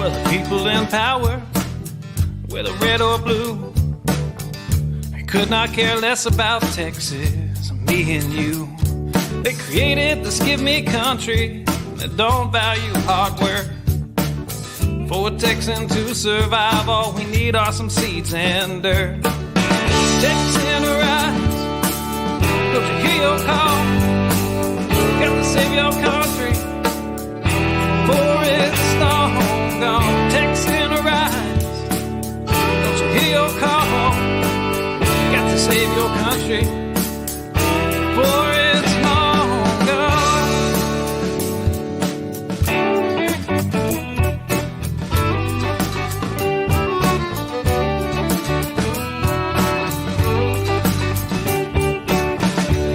Well, the people in power, whether red or blue, they could not care less about Texas, me and you. They created this give me country that don't value hard work. For a Texan to survive, all we need are some seeds and dirt. Texan rise, don't you hear your call? Got to save your country, for it's long gone. Texan rise, don't you hear your call? Got to save your country, for it's long gone.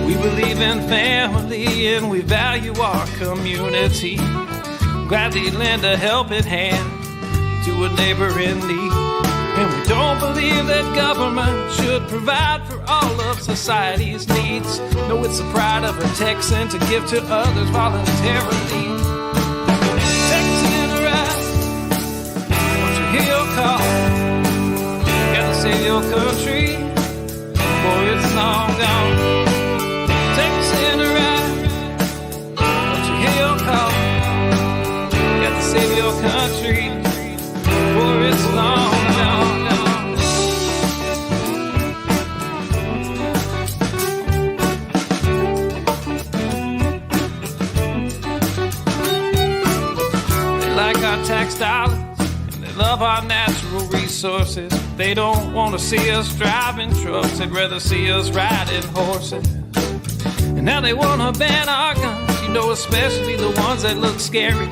We believe in family and we value our community. Gladly lend a helping hand to a neighbor in need. And we don't believe that government should provide for all of society's needs. No, it's the pride of a Texan to give to others voluntarily. Texan rise, don't you hear your call? Gotta save your country, for it's long gone. Texan rise, don't you hear your call? Gotta save your country, for it's long gone. Our tax dollars and they love our natural resources. They don't want to see us driving trucks, they'd rather see us riding horses. And now they want to ban our guns, you know, especially the ones that look scary.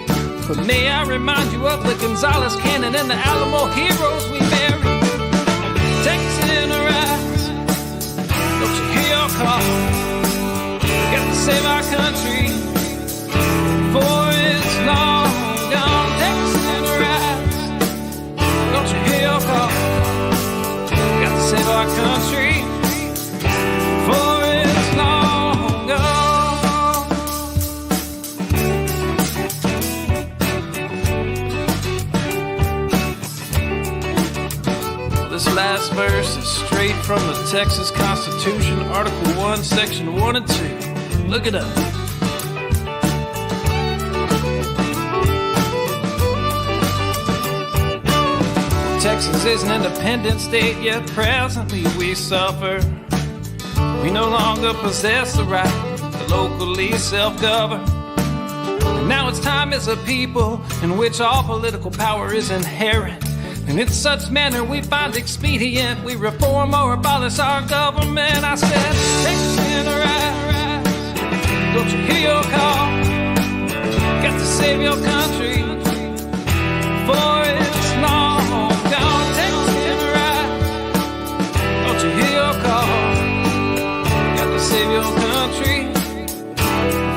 But may I remind you of the Gonzales Cannon and the Alamo heroes we buried. Texan rise, don't you hear your call? Got to save our country, for it's long gone. Texan rise, don't you hear your call? Got to save our country, for it's long gone. This last verse is straight from the Texas Constitution, Article 1, Section 1 and 2. Look it up. Texas is an independent state, yet presently we suffer. We no longer possess the right to locally self-govern. And now it's time as a people in which all political power is inherent. And in such manner we find expedient, we reform or abolish our government. I said, Texan rise, don't you hear your call? Got to save your country, for it's long gone. Texan rise, don't you hear your call? Got to save your country,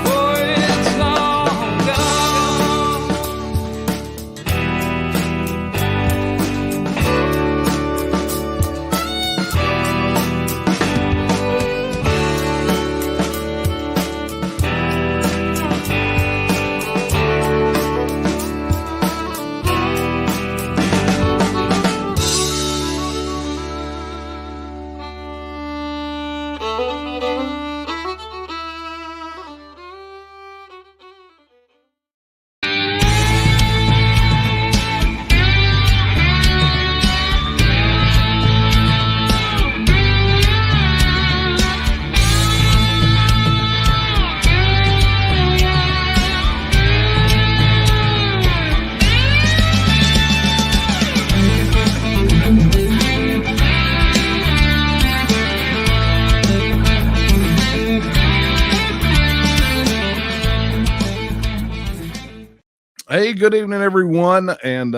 for it's long gone. Hey, good evening, everyone, and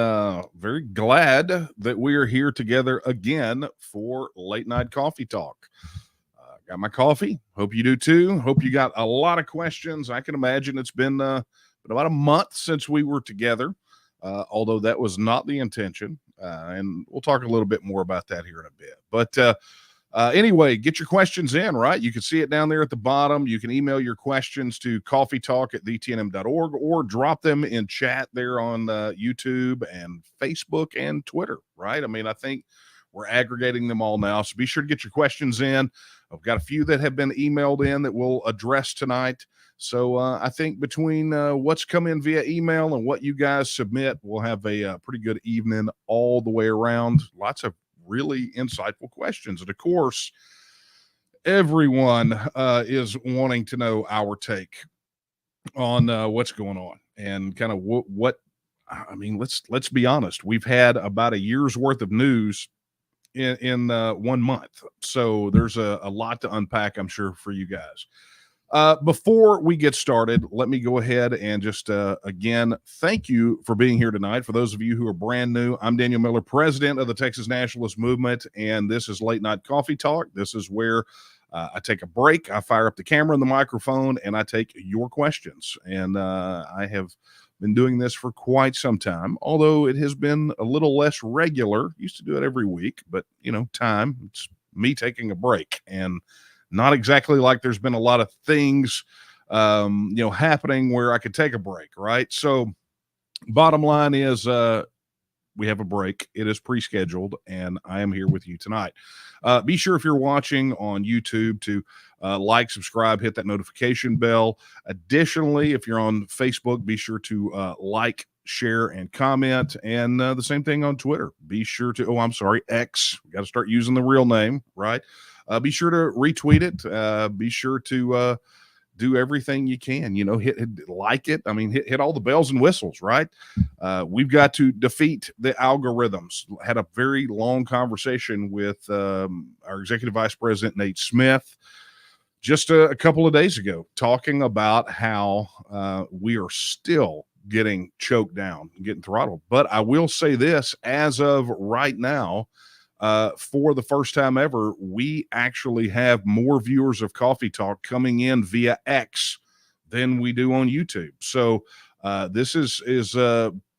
very glad that we are here together again for Late Night Coffee Talk. Got my coffee. Hope you do too. Hope you got a lot of questions. I can imagine it's been about a month since we were together, although that was not the intention, and we'll talk a little bit more about that here in a bit. But Anyway, get your questions in, right? You can see it down there at the bottom. You can email your questions to coffeetalk@thetnm.org or drop them in chat there on YouTube and Facebook and Twitter, right? I mean, I think we're aggregating them all now. So be sure to get your questions in. I've got a few that have been emailed in that we'll address tonight. So I think between what's come in via email and what you guys submit, we'll have a pretty good evening all the way around. Lots of really insightful questions. And of course, everyone is wanting to know our take on what's going on and kind of what I mean, let's be honest. We've had about a year's worth of news in 1 month. So there's a lot to unpack, I'm sure, for you guys. Before we get started, let me go ahead and just again thank you for being here tonight. For those of you who are brand new, I'm Daniel Miller, president of the Texas Nationalist Movement, and this is Late Night Coffee Talk. This is where I take a break, I fire up the camera and the microphone, and I take your questions. And I have been doing this for quite some time, although it has been a little less regular. Used to do it every week, but it's me taking a break, and not exactly like there's been a lot of things, happening where I could take a break, right? So bottom line is we have a break. It is pre-scheduled, and I am here with you tonight. Be sure if you're watching on YouTube to like, subscribe, hit that notification bell. Additionally, if you're on Facebook, be sure to like, share, and comment. And the same thing on Twitter. Be sure to, X. We got to start using the real name, right? Be sure to retweet it. Be sure to do everything you can, hit like it. I mean, hit all the bells and whistles, right? We've got to defeat the algorithms. Had a very long conversation with our executive vice president, Nate Smith, just a couple of days ago, talking about how we are still getting choked down, getting throttled. But I will say this, as of right now, for the first time ever, we actually have more viewers of Coffee Talk coming in via X than we do on YouTube. So this is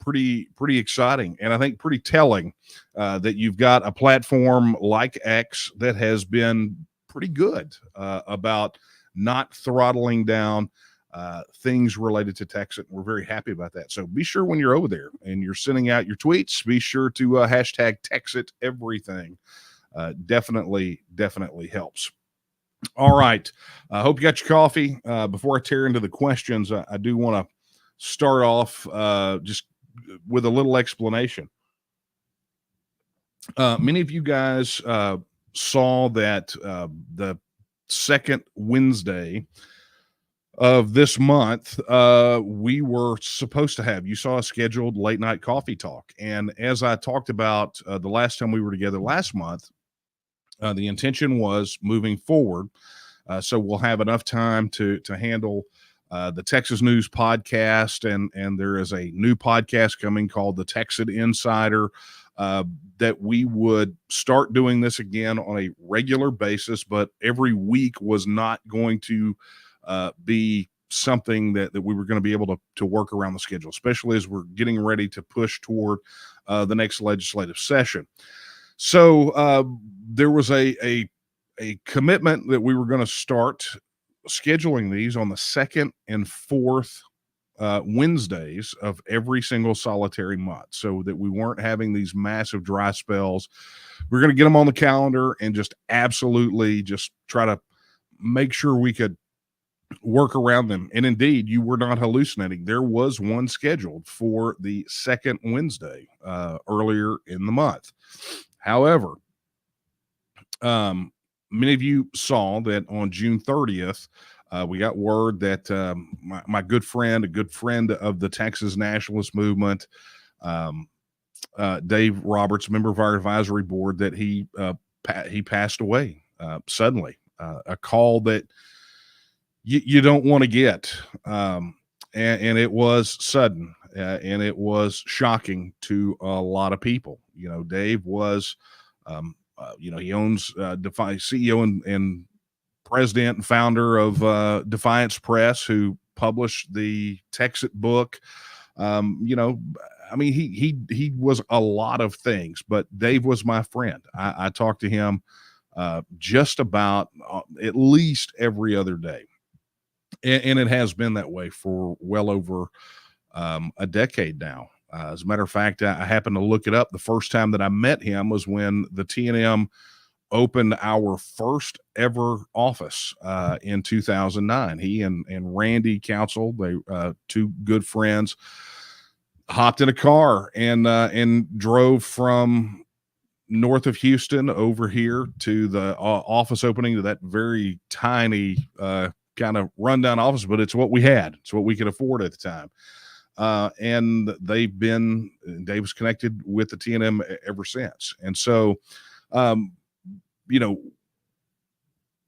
pretty exciting, and I think pretty telling that you've got a platform like X that has been pretty good about not throttling down things related to TEXIT. We're very happy about that. So be sure when you're over there and you're sending out your tweets, be sure to hashtag TEXIT everything. Definitely helps. All right. I hope you got your coffee. Before I tear into the questions, I do want to start off just with a little explanation. Many of you guys saw that the second Wednesday of this month, we were supposed to have, you saw a scheduled late night coffee talk. And as I talked about the last time we were together last month, the intention was moving forward. So we'll have enough time to handle the Texas News podcast. And there is a new podcast coming called the TEXIT Insider, that we would start doing this again on a regular basis, but every week was not going to be something that we were going to be able to work around the schedule, especially as we're getting ready to push toward the next legislative session. So there was a commitment that we were going to start scheduling these on the second and fourth Wednesdays of every single solitary month, so that we weren't having these massive dry spells. We're going to get them on the calendar and just absolutely just try to make sure we could work around them. And indeed, you were not hallucinating. There was one scheduled for the second Wednesday earlier in the month. However, many of you saw that on June 30th, we got word that my good friend, a good friend of the Texas Nationalist Movement, Dave Roberts, member of our advisory board, that he passed away suddenly. A call that you don't want to get. And it was sudden, and it was shocking to a lot of people. Dave was, he owns CEO and president and founder of Defiance Press, who published the TEXIT book. He was a lot of things, but Dave was my friend. I talked to him just about at least every other day. And it has been that way for well over a decade now. As a matter of fact, I happened to look it up. The first time that I met him was when the TNM opened our first ever office in 2009. He and Randy Council, they two good friends, hopped in a car and drove from north of Houston over here to the office opening to that very tiny kind of rundown office, but it's what we had. It's what we could afford at the time. And Dave was connected with the TNM ever since. And so,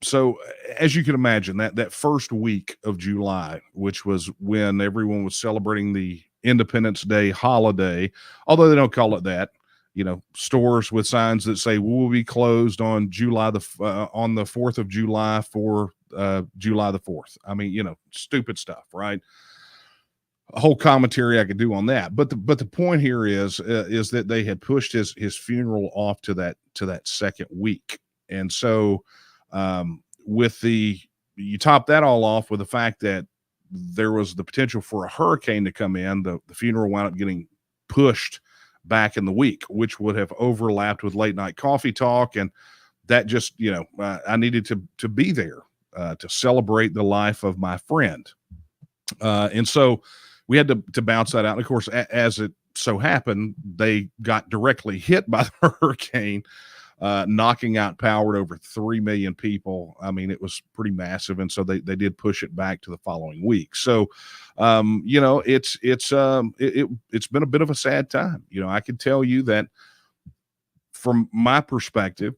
so as you can imagine, that first week of July, which was when everyone was celebrating the Independence Day holiday, although they don't call it that, stores with signs that say we'll be closed on on the 4th of July for July the 4th. I mean, stupid stuff, right? A whole commentary I could do on that, but the point here is that they had pushed his funeral off to that second week, and so you top that all off with the fact that there was the potential for a hurricane to come in. The funeral wound up getting pushed back in the week, which would have overlapped with late night coffee talk, and that just I needed to be there to celebrate the life of my friend, and so we had to bounce that out. And of course, as it so happened, they got directly hit by the hurricane, knocking out power to over 3 million people. I mean, it was pretty massive. And so they did push it back to the following week. So, it's been a bit of a sad time. I can tell you that from my perspective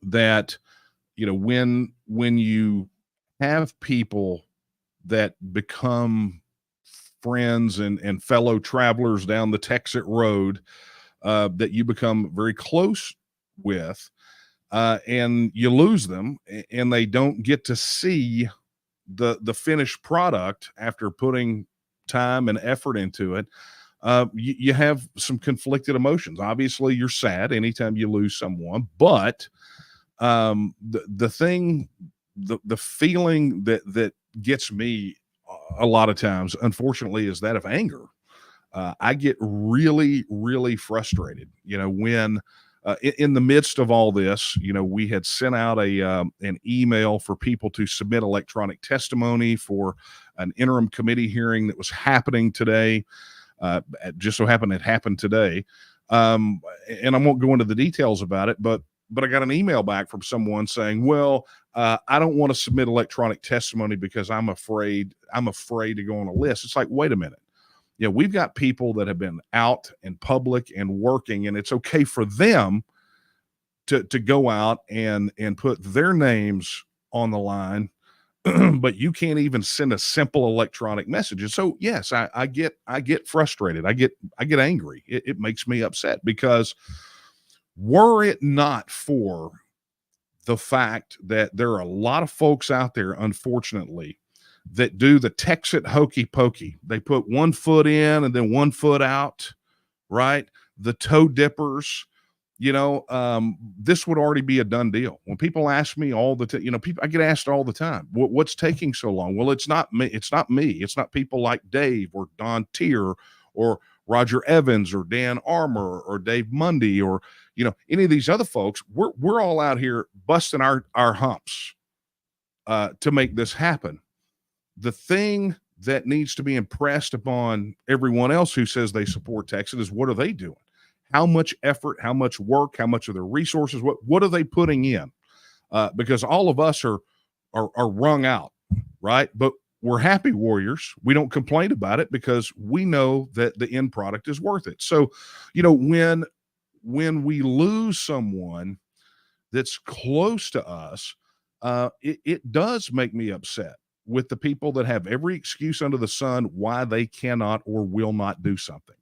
that, when you have people that become friends and fellow travelers down the TEXIT road that you become very close with, and you lose them and they don't get to see the finished product after putting time and effort into it, you have some conflicted emotions. Obviously, you're sad anytime you lose someone, but the feeling that gets me a lot of times, unfortunately, is that of anger. I get really, really frustrated, when in the midst of all this, we had sent out an email for people to submit electronic testimony for an interim committee hearing that was happening today. Just so happened it happened today. And I won't go into the details about it, but I got an email back from someone saying, well, I don't want to submit electronic testimony because I'm afraid to go on a list. It's like, wait a minute. We've got people that have been out in public and working, and it's okay for them to go out and put their names on the line, but you can't even send a simple electronic message. And so, yes, I get frustrated. I get angry. It makes me upset because were it not for the fact that there are a lot of folks out there, unfortunately, that do the TEXIT hokey pokey. They put one foot in and then one foot out, right? The toe dippers, this would already be a done deal. When people ask me all the time, I get asked all the time, what's taking so long? Well, it's not me. It's not people like Dave or Don Tier or Roger Evans or Dan Armour or Dave Mundy or, any of these other folks. We're all out here busting our humps to make this happen. The thing that needs to be impressed upon everyone else who says they support TEXIT is, what are they doing? How much effort, how much work, how much of their resources, what are they putting in? Because all of us are wrung out, right? But we're happy warriors. We don't complain about it because we know that the end product is worth it. So, when we lose someone that's close to us, it does make me upset with the people that have every excuse under the sun why they cannot or will not do something.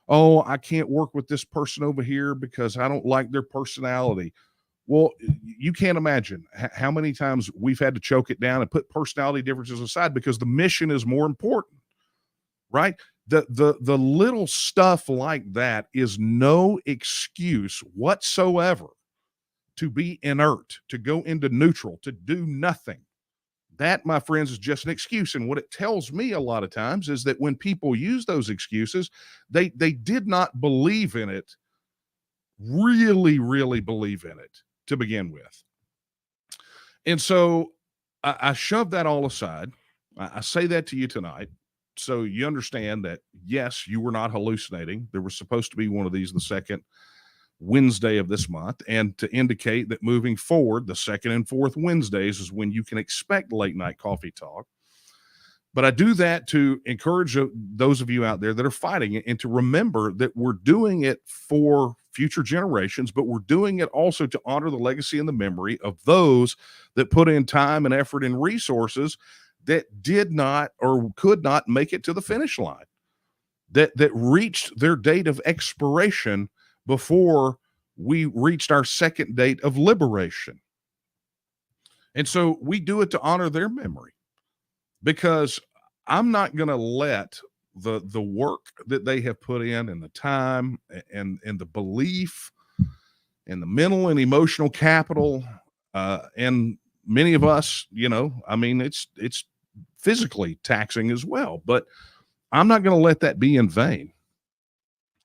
Oh, I can't work with this person over here because I don't like their personality. Well, you can't imagine how many times we've had to choke it down and put personality differences aside because the mission is more important, right? The little stuff like that is no excuse whatsoever to be inert, to go into neutral, to do nothing. That, my friends, is just an excuse. And what it tells me a lot of times is that when people use those excuses, they did not believe in it, really believe in it to begin with. And so I shove that all aside. I say that to you tonight so you understand that, yes, you were not hallucinating. There was supposed to be one of these the second Wednesday of this month, and to indicate that moving forward, the second and fourth Wednesdays is when you can expect late night coffee talk. But I do that to encourage those of you out there that are fighting it, and to remember that we're doing it for future generations, but we're doing it also to honor the legacy and the memory of those that put in time and effort and resources that did not or could not make it to the finish line, that reached their date of expiration before we reached our second date of liberation. And so we do it to honor their memory, because I'm not going to let the work that they have put in, and the time and the belief and the mental and emotional capital, and many of us, I mean, it's physically taxing as well, but I'm not going to let that be in vain.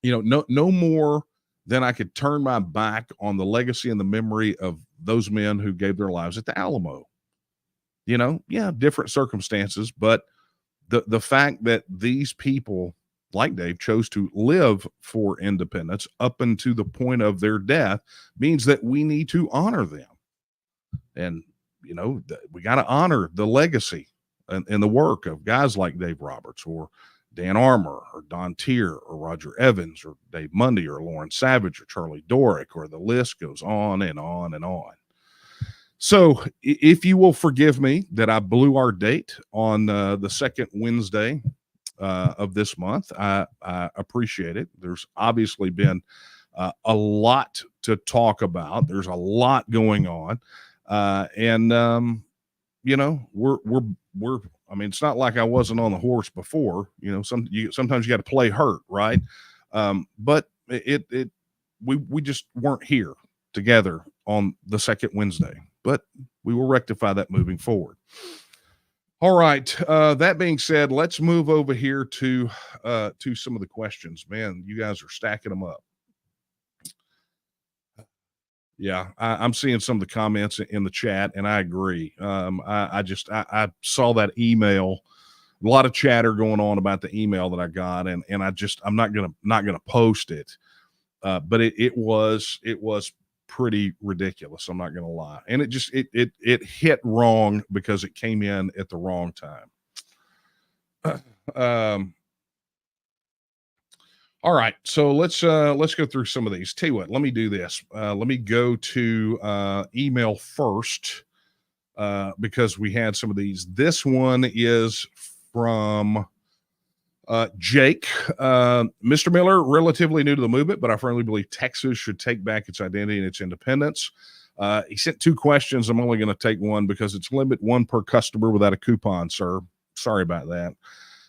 No more than I could turn my back on the legacy and the memory of those men who gave their lives at the Alamo. Different circumstances, but the fact that these people, like Dave, chose to live for independence up until the point of their death means that we need to honor them. And, we got to honor the legacy and the work of guys like Dave Roberts, or Dan Armour, or Don Tier, or Roger Evans, or Dave Mundy, or Lauren Savage, or Charlie Dorick, or the list goes on and on and on. So if you will forgive me that I blew our date on the second Wednesday of this month, I appreciate it. There's obviously been a lot to talk about. There's a lot going on. We're I mean, it's not like I wasn't on the horse before. Sometimes you got to play hurt, right? But we just weren't here together on the second Wednesday, but we will rectify that moving forward. All right. That being said, let's move over here to some of the questions. Man, you guys are stacking them up. Yeah, I'm seeing some of the comments in the chat, and I agree. I saw that email, a lot of chatter going on about the email that I got, and I'm not gonna post it, but it was pretty ridiculous. I'm not gonna lie, and it hit wrong because it came in at the wrong time. All right, so let's go through some of these. Tell you what, let me do this. Let me go to email first, because we had some of these. This one is from Jake. Mr. Miller, relatively new to the movement, but I firmly believe Texas should take back its identity and its independence. He sent two questions. I'm only going to take one because it's limit one per customer without a coupon, sir. Sorry about that.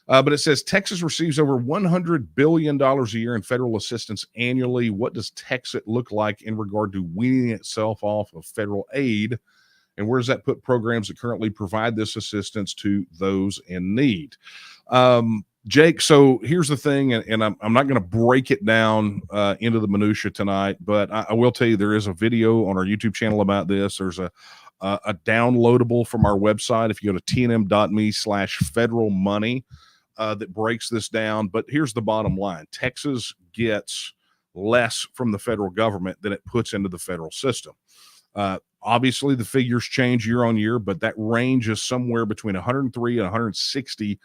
But it says Texas receives over $100 billion a year in federal assistance annually. What does TEXIT look like in regard to weaning itself off of federal aid? And where does that put programs that currently provide this assistance to those in need? Jake, so here's the thing, and I'm not going to break it down into the minutia tonight, but I will tell you there is a video on our YouTube channel about this. There's a downloadable from our website if you go to tnm.me/federal money. That breaks this down. But here's the bottom line. Texas gets less from the federal government than it puts into the federal system. Obviously, the figures change year on year, but that range is somewhere between $103 and $160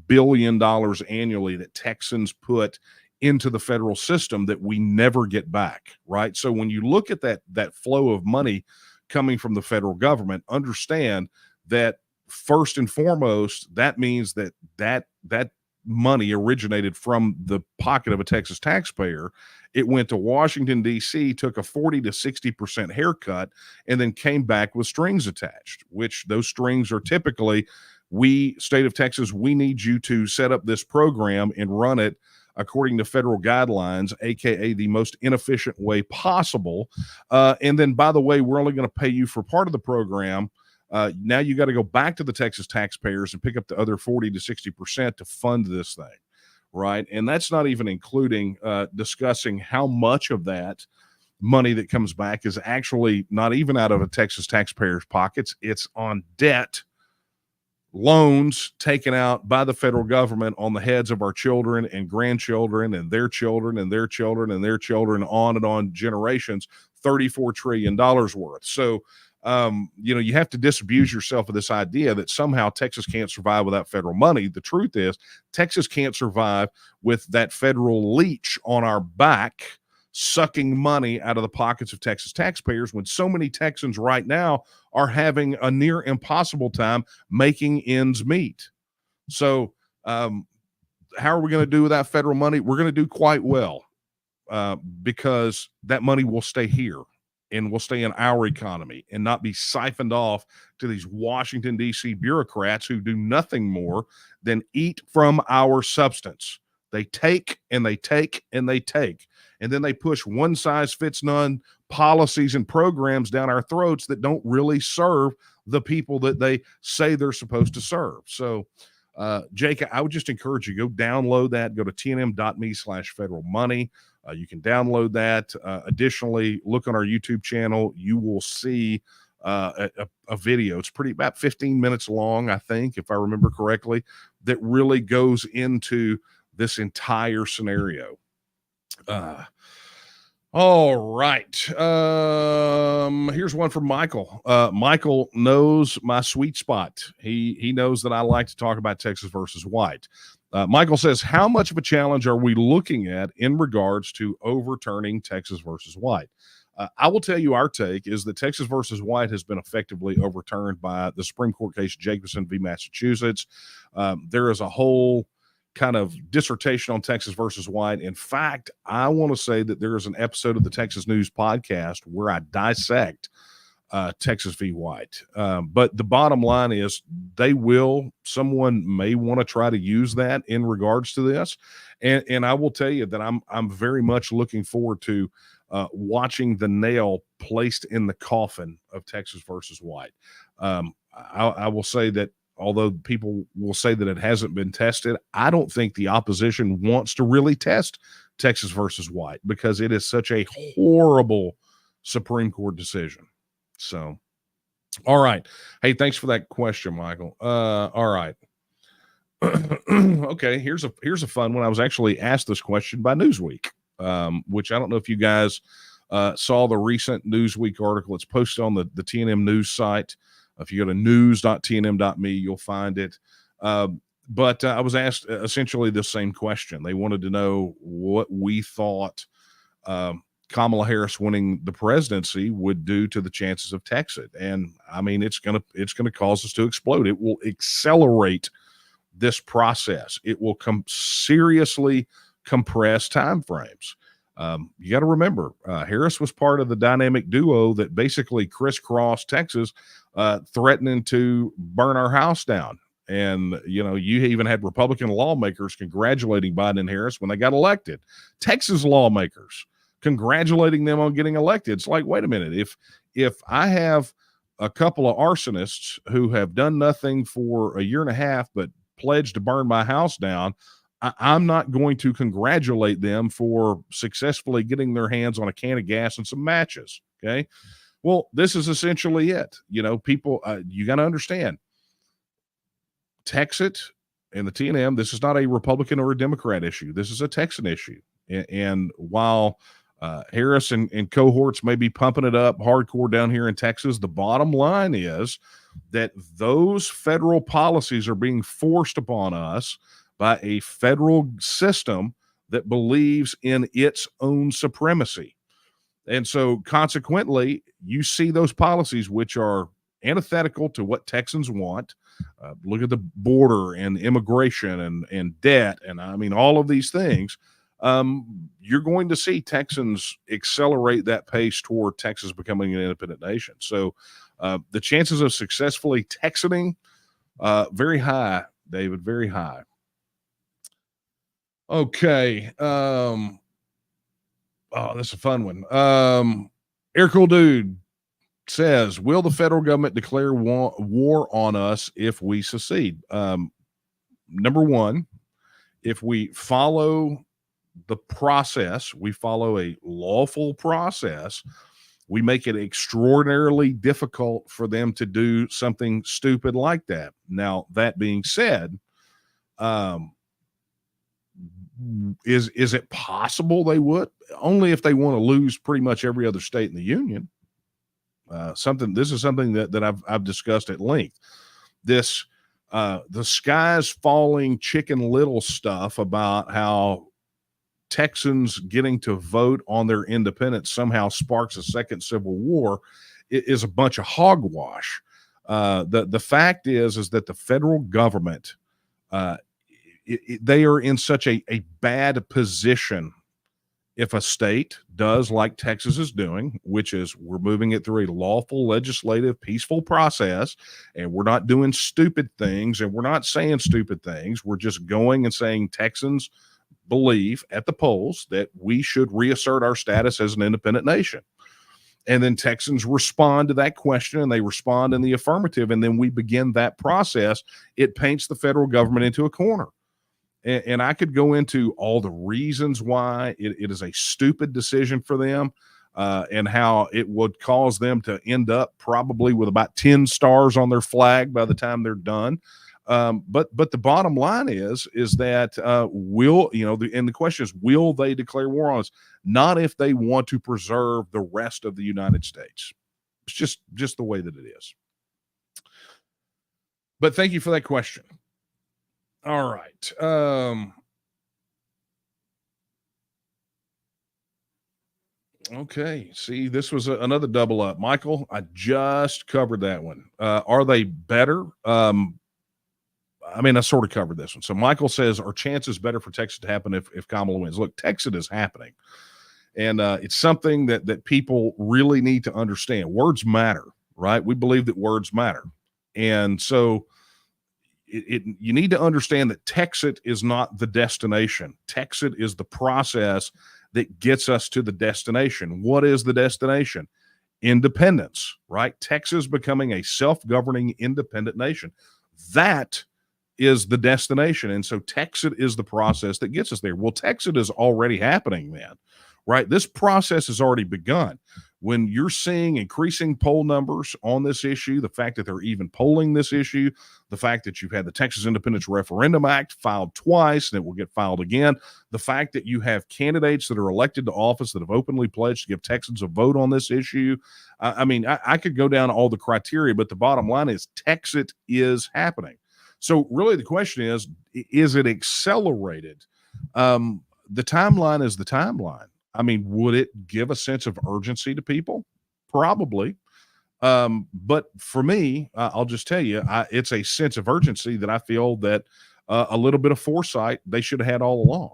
billion annually that Texans put into the federal system that we never get back, right? So when you look at that flow of money coming from the federal government, understand that first and foremost, that means that money originated from the pocket of a Texas taxpayer. It went to Washington, D.C., took a 40 to 60% haircut, and then came back with strings attached, which those strings are typically, state of Texas, we need you to set up this program and run it according to federal guidelines, aka the most inefficient way possible. And then, by the way, we're only going to pay you for part of the program. Now you got to go back to the Texas taxpayers and pick up the other 40 to 60% to fund this thing, right? And that's not even including discussing how much of that money that comes back is actually not even out of a Texas taxpayer's pockets. It's on debt, loans taken out by the federal government on the heads of our children and grandchildren and their children and their children and their children, on and on generations, $34 trillion worth. So, you have to disabuse yourself of this idea that somehow Texas can't survive without federal money. The truth is, Texas can't survive with that federal leech on our back, sucking money out of the pockets of Texas taxpayers, when so many Texans right now are having a near impossible time making ends meet. So, how are we going to do without federal money? We're going to do quite well, because that money will stay here and will stay in our economy and not be siphoned off to these Washington, D.C. bureaucrats who do nothing more than eat from our substance. They take and they take and they take. And then they push one-size-fits-none policies and programs down our throats that don't really serve the people that they say they're supposed to serve. So, Jake, I would just encourage you, go download that. Go to tnm.me/federal money. You can download that. Additionally, look on our YouTube channel. You will see a video. It's about 15 minutes long, I think, if I remember correctly, that really goes into this entire scenario. All right. Here's one from Michael. Michael knows my sweet spot. He knows that I like to talk about Texas versus White. Michael says, how much of a challenge are we looking at in regards to overturning Texas versus White? I will tell you our take is that Texas versus White has been effectively overturned by the Supreme Court case Jacobson v. Massachusetts. There is a whole kind of dissertation on Texas versus White. In fact, I want to say that there is an episode of the Texas News podcast where I dissect Texas v. White. But the bottom line is someone may want to try to use that in regards to this. And I will tell you that I'm very much looking forward to watching the nail placed in the coffin of Texas versus White. I will say that although people will say that it hasn't been tested, I don't think the opposition wants to really test Texas versus White because it is such a horrible Supreme Court decision. So, all right. Hey, thanks for that question, Michael. All right. Okay, here's a fun one. I was actually asked this question by Newsweek, which I don't know if you guys saw the recent Newsweek article. It's posted on the TNM news site. If you go to news.tnm.me, you'll find it. But I was asked essentially the same question. They wanted to know what we thought Kamala Harris winning the presidency would do to the chances of TEXIT. And I mean, it's gonna cause us to explode. It will accelerate this process. It will seriously compress timeframes. You got to remember, Harris was part of the dynamic duo that basically crisscrossed Texas, threatening to burn our house down. And, you even had Republican lawmakers congratulating Biden and Harris when they got elected. Texas lawmakers congratulating them on getting elected. It's like, wait a minute. If I have a couple of arsonists who have done nothing for a year and a half but pledged to burn my house down, I'm not going to congratulate them for successfully getting their hands on a can of gas and some matches. Okay. Well, this is essentially it. People, you got to understand, TEXIT and the TNM, this is not a Republican or a Democrat issue. This is a Texan issue. And while Harris and cohorts may be pumping it up hardcore down here in Texas, the bottom line is that those federal policies are being forced upon us by a federal system that believes in its own supremacy. And so consequently, you see those policies which are antithetical to what Texans want. Look at the border and immigration and debt. And I mean, all of these things, you're going to see Texans accelerate that pace toward Texas becoming an independent nation. So the chances of successfully Texiting, very high, David, very high. Okay. Oh, that's a fun one. Air Cool Dude says, will the federal government declare war on us if we secede? Number one, if we follow the process, we follow a lawful process, we make it extraordinarily difficult for them to do something stupid like that. Now, that being said, is it possible they would? Only if they want to lose pretty much every other state in the union. This is something that I've discussed at length. This the sky's falling chicken little stuff about how Texans getting to vote on their independence somehow sparks a second civil war is a bunch of hogwash. The fact is that the federal government, they are in such a bad position if a state does like Texas is doing, which is we're moving it through a lawful, legislative, peaceful process, and we're not doing stupid things and we're not saying stupid things. We're just going and saying Texans believe at the polls that we should reassert our status as an independent nation. And then Texans respond to that question and they respond in the affirmative. And then we begin that process. It paints the federal government into a corner. And I could go into all the reasons why it is a stupid decision for them and how it would cause them to end up probably with about 10 stars on their flag by the time they're done. But the bottom line is that the question is, will they declare war on us? Not if they want to preserve the rest of the United States. It's just the way that it is. But thank you for that question. All right. Okay. See, this was another double up. Michael, I just covered that one. Are they better? I sort of covered this one. So Michael says, are chances better for Texas to happen if Kamala wins? Look, Texas is happening. And it's something that people really need to understand. Words matter, right? We believe that words matter. And so you need to understand that TEXIT is not the destination. TEXIT is the process that gets us to the destination. What is the destination? Independence, right? Texas becoming a self-governing independent nation. That is the destination. And so TEXIT is the process that gets us there. Well, TEXIT is already happening then, right? This process has already begun. When you're seeing increasing poll numbers on this issue, the fact that they're even polling this issue, the fact that you've had the Texas Independence Referendum Act filed twice and it will get filed again, the fact that you have candidates that are elected to office that have openly pledged to give Texans a vote on this issue. I could go down all the criteria, but the bottom line is TEXIT is happening. So really the question is it accelerated? The timeline is the timeline. Would it give a sense of urgency to people? Probably. But for me, I'll just tell you, it's a sense of urgency that I feel that a little bit of foresight they should have had all along,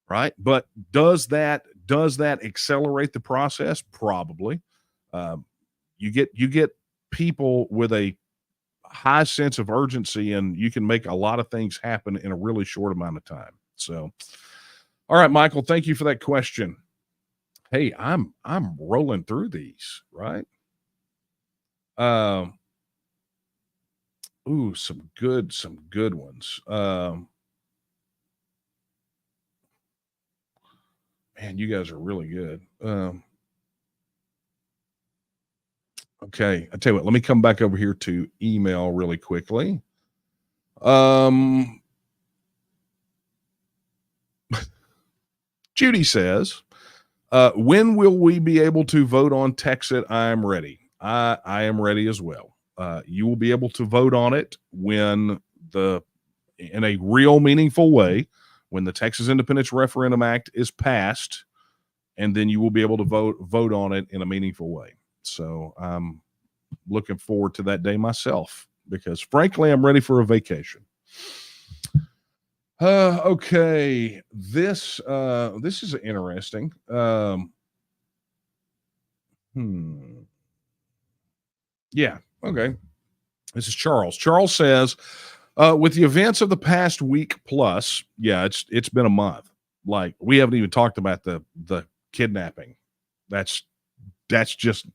right? But does that accelerate the process? Probably. You get people with a high sense of urgency, and you can make a lot of things happen in a really short amount of time. So, all right, Michael, thank you for that question. Hey, I'm rolling through these, right? Some good ones. Man, you guys are really good. Okay, I tell you what, let me come back over here to email really quickly. Judy says, when will we be able to vote on TEXIT? I am ready. I am ready as well. You will be able to vote on it in a real meaningful way, when the Texas Independence Referendum Act is passed, and then you will be able to vote on it in a meaningful way. So I'm looking forward to that day myself, because frankly, I'm ready for a vacation. Okay. This is interesting. Yeah. Okay. This is Charles. Charles says, with the events of the past week plus, yeah, it's been a month. like, we haven't even talked about the kidnapping. That's just,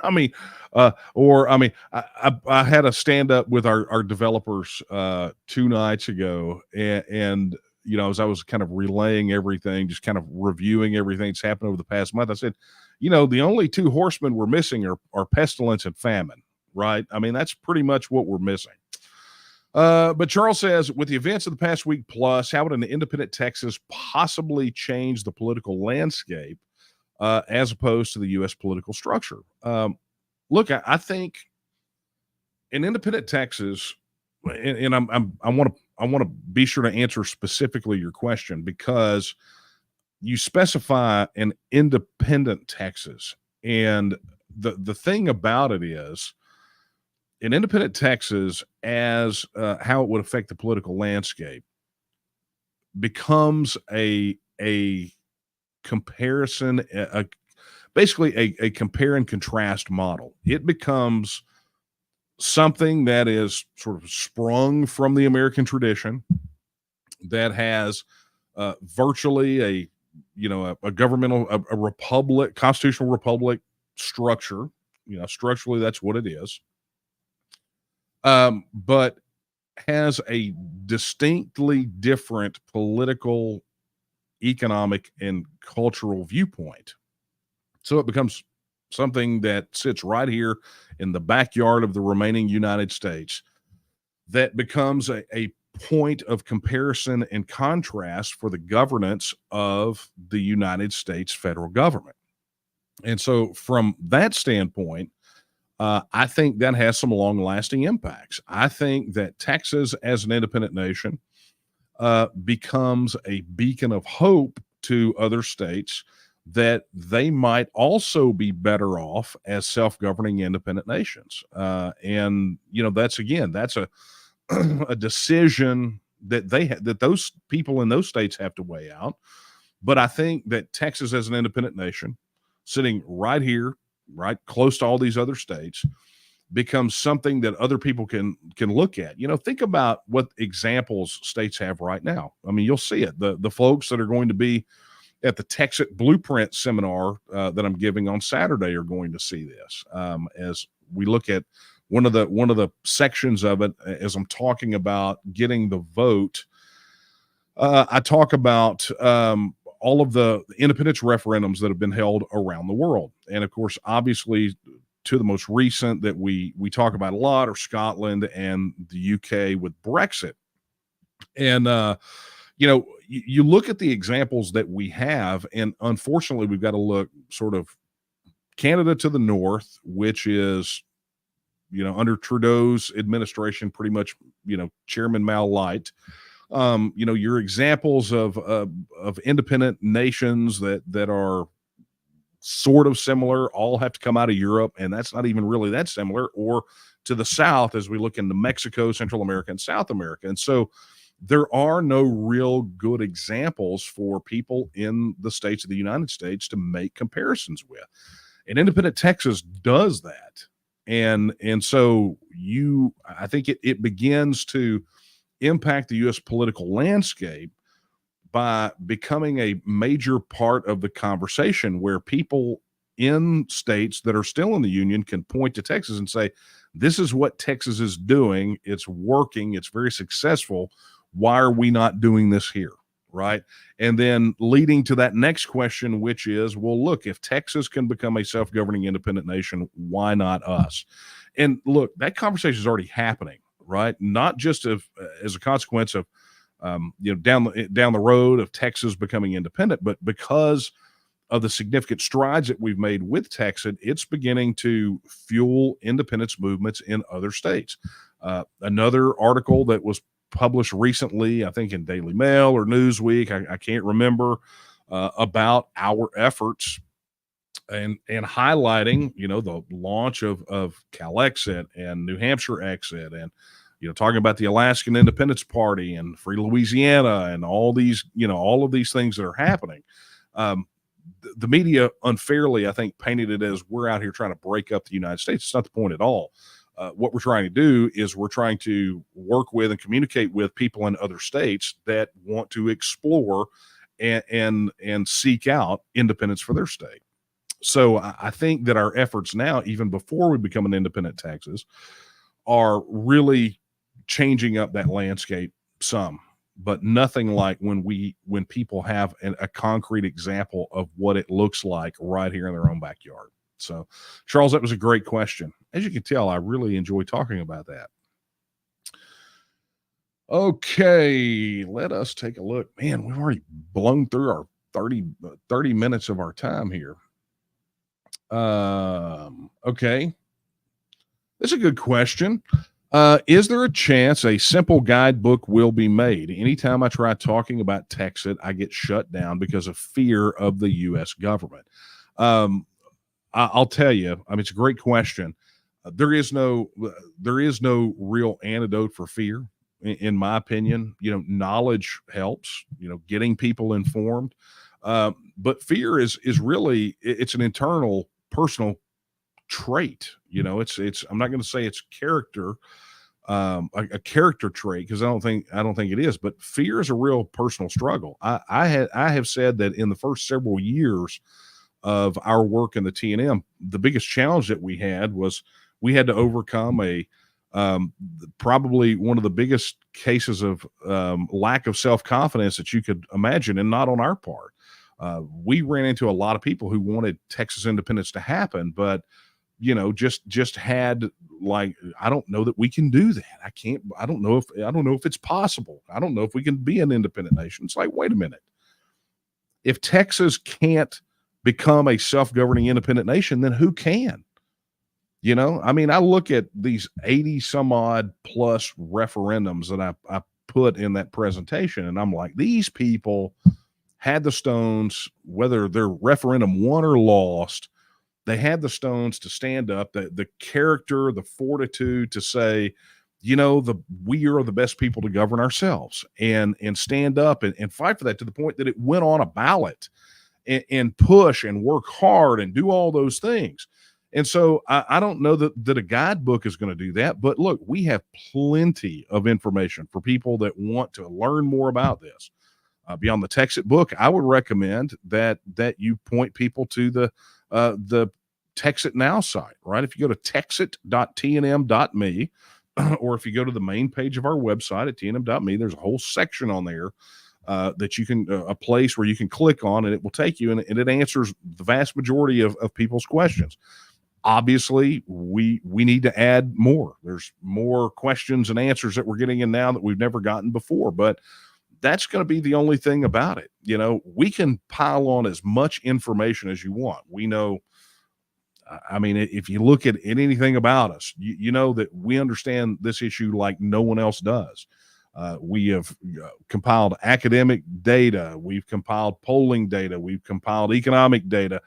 I mean, I had a stand up with our developers 2 nights ago, and as I was kind of relaying everything, just kind of reviewing everything that's happened over the past month, I said, the only 2 horsemen we're missing are pestilence and famine, right? I mean, that's pretty much what we're missing. But Charles says, with the events of the past week plus, how would an independent Texas possibly change the political landscape as opposed to the U.S. political structure? Look, I think an independent Texas, and I want to be sure to answer specifically your question, because you specify an independent Texas, and the thing about it is, an independent Texas, as how it would affect the political landscape, becomes a comparison, basically a compare and contrast model. It becomes something that is sort of sprung from the American tradition, that has virtually a governmental, a republic, constitutional republic structure. Structurally, that's what it is. But has a distinctly different political, economic, and cultural viewpoint. So it becomes something that sits right here in the backyard of the remaining United States, that becomes a point of comparison and contrast for the governance of the United States federal government. And so from that standpoint, I think that has some long-lasting impacts. I think that Texas, as an independent nation, becomes a beacon of hope to other states, that they might also be better off as self-governing independent nations. And that's a a decision that that those people in those states have to weigh out. But I think that Texas, as an independent nation, sitting right here, right close to all these other states, becomes something that other people can look at. Think about what examples states have right now. I mean, you'll see it. The folks that are going to be at the TEXIT Blueprint seminar that I'm giving on Saturday are going to see this, as we look at one of the sections of it. As I'm talking about getting the vote, I talk about all of the independence referendums that have been held around the world. And of course, obviously, two of the most recent that we talk about a lot are Scotland and the UK with Brexit. And, you look at the examples that we have, and unfortunately, we've got to look sort of Canada to the north, which is, under Trudeau's administration, pretty much, Chairman Mao light. Your examples of independent nations that are sort of similar all have to come out of Europe, and that's not even really that similar, or to the south as we look into Mexico, Central America, and South America. And so there are no real good examples for people in the states of the United States to make comparisons with. And independent Texas does that. And so I think it begins to impact the U.S. political landscape by becoming a major part of the conversation, where people in states that are still in the union can point to Texas and say, this is what Texas is doing. It's working. It's very successful. Why are we not doing this here? Right. And then leading to that next question, which is, well, look, if Texas can become a self-governing independent nation, why not us? And look, that conversation is already happening, right? Not just as a consequence of, down the road of Texas becoming independent, but because of the significant strides that we've made with Texas, it's beginning to fuel independence movements in other states. Another article that was published recently, I think in Daily Mail or Newsweek, I can't remember, about our efforts and highlighting, the launch of Cal Exit and New Hampshire Exit, and talking about the Alaskan Independence Party and Free Louisiana and all these, all of these things that are happening. The media unfairly, I think, painted it as we're out here trying to break up the United States. It's not the point at all. What we're trying to do is we're trying to work with and communicate with people in other states that want to explore and seek out independence for their state. So I think that our efforts now, even before we become an independent Texas, are really changing up that landscape some, but nothing like when people have a concrete example of what it looks like right here in their own backyard. So, Charles, that was a great question. As you can tell, I really enjoy talking about that. Okay, let us take a look. Man, we've already blown through our 30 minutes of our time here. Okay. That's a good question. Is there a chance a simple guidebook will be made? Anytime I try talking about TEXIT, I get shut down because of fear of the U.S. government. I'll tell you, I mean, it's a great question. There is no real antidote for fear, in my opinion. Knowledge helps, getting people informed. But fear is really, it's an internal personal trait. It's I'm not going to say it's character, a character trait, because I don't think it is, but fear is a real personal struggle. I have said that in the first several years of our work in the TNM, the biggest challenge that we had was we had to overcome probably one of the biggest cases of lack of self-confidence that you could imagine, and not on our part. We ran into a lot of people who wanted Texas independence to happen, but just had like, I don't know that we can do that. I don't know if it's possible. I don't know if we can be an independent nation. It's like, wait a minute. If Texas can't become a self-governing independent nation, then who can? I mean, I look at these 80 some odd plus referendums that I put in that presentation, and I'm like, these people had the stones, whether their referendum won or lost, they had the stones to stand up, the character, the fortitude to say, we are the best people to govern ourselves, and stand up and fight for that, to the point that it went on a ballot, and push and work hard and do all those things. And so I don't know that a guidebook is going to do that, but look, we have plenty of information for people that want to learn more about this. Beyond the TEXIT book, I would recommend that you point people to the TEXIT Now site, right? If you go to texit.tnm.me, or if you go to the main page of our website at tnm.me, there's a whole section on there that you can, a place where you can click on, and it will take you, and it answers the vast majority of people's questions. Obviously, we need to add more. There's more questions and answers that we're getting in now that we've never gotten before, but that's going to be the only thing about it. We can pile on as much information as you want. We know, I mean, if you look at anything about us, you know that we understand this issue like no one else does. We have compiled academic data. We've compiled polling data. We've compiled economic data.